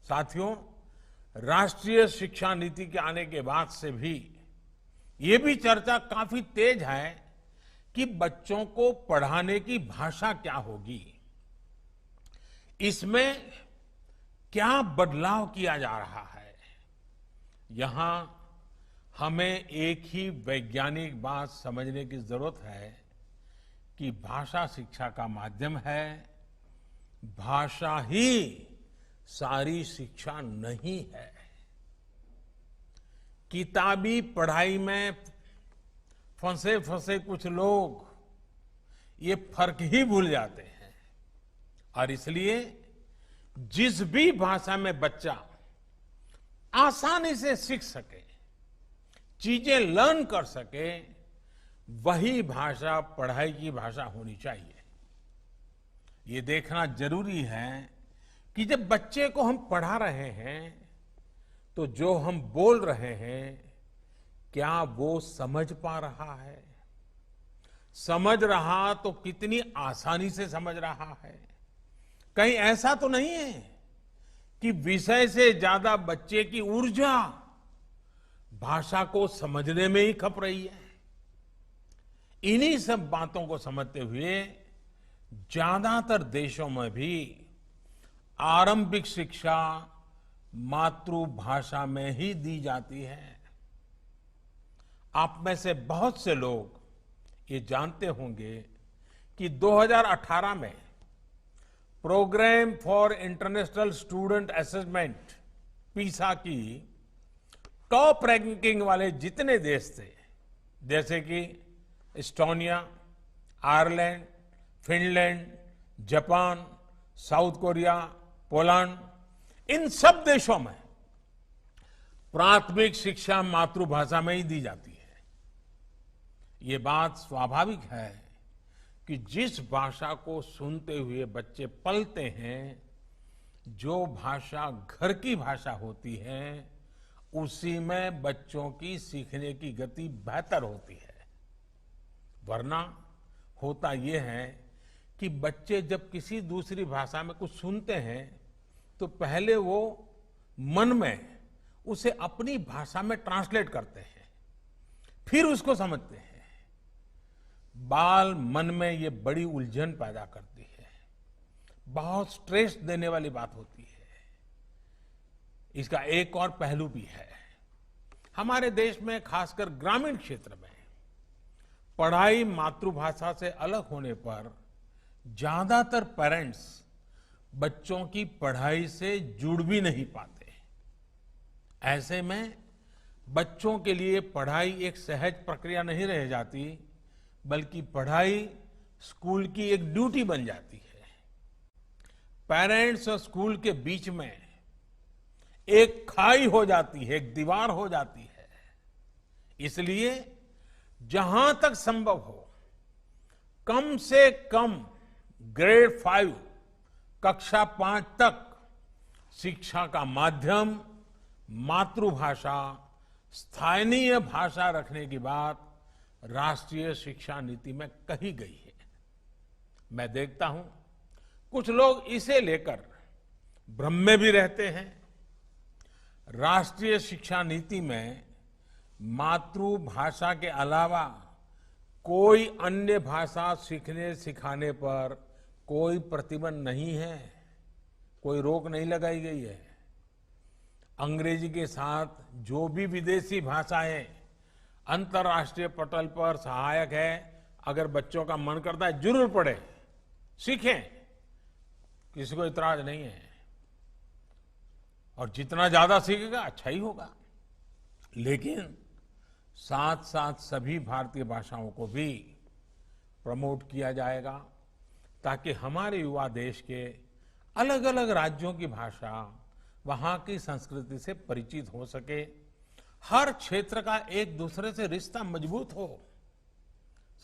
साथियों, राष्ट्रीय शिक्षा नीति के आने के बाद से भी ये भी चर्चा काफी तेज है कि बच्चों को पढ़ाने की भाषा क्या होगी, इसमें क्या बदलाव किया जा रहा है। यहां हमें एक ही वैज्ञानिक बात समझने की जरूरत है कि भाषा शिक्षा का माध्यम है, भाषा ही सारी शिक्षा नहीं है। किताबी पढ़ाई में फंसे फंसे कुछ लोग ये फर्क ही भूल जाते हैं और इसलिए जिस भी भाषा में बच्चा आसानी से सीख सके, चीजें लर्न कर सके, वही भाषा पढ़ाई की भाषा होनी चाहिए। ये देखना जरूरी है कि जब बच्चे को हम पढ़ा रहे हैं तो जो हम बोल रहे हैं क्या वो समझ पा रहा है, समझ रहा तो कितनी आसानी से समझ रहा है। कहीं ऐसा तो नहीं है कि विषय से ज्यादा बच्चे की ऊर्जा भाषा को समझने में ही खप रही है। इन्हीं सब बातों को समझते हुए ज्यादातर देशों में भी आरंभिक शिक्षा मातृभाषा में ही दी जाती है। आप में से बहुत से लोग ये जानते होंगे कि 2018 में programme for international student assessment PISA की टॉप रैंकिंग वाले जितने देश थे, जैसे कि Estonia, Ireland, Finland, Japan, South Korea, Poland, इन सब देशों में प्राथमिक शिक्षा मातृभाषा में ही दी जाती है। ये बात स्वाभाविक है कि जिस भाषा को सुनते हुए बच्चे पलते हैं, जो भाषा घर की भाषा होती है, उसी में बच्चों की सीखने की गति बेहतर होती है। वरना होता यह है कि बच्चे जब किसी दूसरी भाषा में कुछ सुनते हैं तो पहले वो मन में उसे अपनी भाषा में ट्रांसलेट करते हैं, फिर उसको समझते हैं। बाल मन में ये बड़ी उलझन पैदा करती है, बहुत स्ट्रेस देने वाली बात होती है। इसका एक और पहलू भी है। हमारे देश में खासकर ग्रामीण क्षेत्र में पढ़ाई मातृभाषा से अलग होने पर ज्यादातर पेरेंट्स बच्चों की पढ़ाई से जुड़ भी नहीं पाते। ऐसे में बच्चों के लिए पढ़ाई एक सहज प्रक्रिया नहीं रह जाती, बल्कि पढ़ाई स्कूल की एक ड्यूटी बन जाती है। पेरेंट्स और स्कूल के बीच में एक खाई हो जाती है, एक दीवार हो जाती है। इसलिए जहां तक संभव हो, कम से कम ग्रेड 5 कक्षा 5 तक शिक्षा का माध्यम मातृभाषा, स्थानीय भाषा रखने की बात राष्ट्रीय शिक्षा नीति में कही गई है। मैं देखता हूं कुछ लोग इसे लेकर भ्रम में भी रहते हैं। राष्ट्रीय शिक्षा नीति में मातृभाषा के अलावा कोई अन्य भाषा सीखने सिखाने पर कोई प्रतिबंध नहीं है, कोई रोक नहीं लगाई गई है। अंग्रेजी के साथ जो भी विदेशी भाषाएं अंतर्राष्ट्रीय पटल पर सहायक है, अगर बच्चों का मन करता है जरूर पढ़े, सीखें, किसी को इतराज नहीं है। और जितना ज्यादा सीखेगा अच्छा ही होगा। लेकिन साथ साथ सभी भारतीय भाषाओं को भी प्रमोट किया जाएगा ताकि हमारे युवा देश के अलग अलग राज्यों की भाषा, वहां की संस्कृति से परिचित हो सके, हर क्षेत्र का एक दूसरे से रिश्ता मजबूत हो।